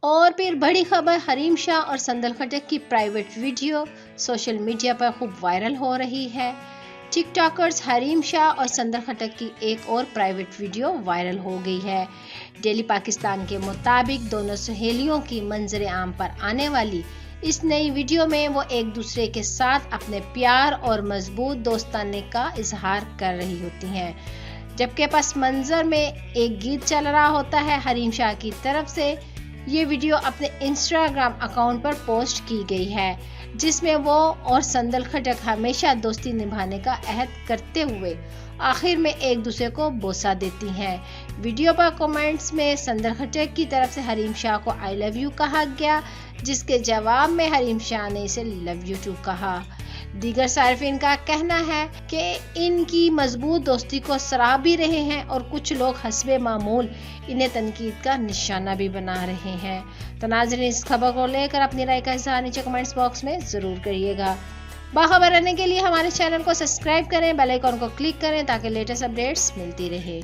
और फिर बड़ी खबर, हरीम शाह और संदल खटक की प्राइवेट वीडियो सोशल मीडिया पर खूब वायरल हो रही है। टिकटॉकर्स हरीम शाह और संदल खटक की एक और प्राइवेट वीडियो वायरल हो गई है। डेली पाकिस्तान के मुताबिक दोनों सहेलियों की मंजर आम पर आने वाली इस नई वीडियो में वो एक दूसरे के साथ अपने प्यार और मजबूत दोस्ताने का इजहार कर रही होती हैं, जबकि पस मंजर में एक गीत चल रहा होता है। हरीम शाह की तरफ से ये वीडियो अपने इंस्टाग्राम अकाउंट पर पोस्ट की गई है, जिसमें वो और संदल खटक हमेशा दोस्ती निभाने का अहद करते हुए आखिर में एक दूसरे को बोसा देती हैं। वीडियो पर कमेंट्स में संदल खटक की तरफ से हरीम शाह को आई लव यू कहा गया, जिसके जवाब में हरीम शाह ने इसे लव यू टू कहा। दीगर सार्फिन का कहना है कि इनकी मजबूत दोस्ती को सराह भी रहे हैं और कुछ लोग हस्बे मामूल इन्हें तनकीद का निशाना भी बना रहे हैं। तो नाज़रीन, इस खबर को लेकर अपनी राय का इज़हार नीचे कमेंट्स बॉक्स में ज़रूर करिएगा। बाखबर रहने के लिए हमारे चैनल को सब्सक्राइब करें, बेल आइकन को क्लिक करें ताकि लेटेस्ट अपडेट्स मिलती रहे।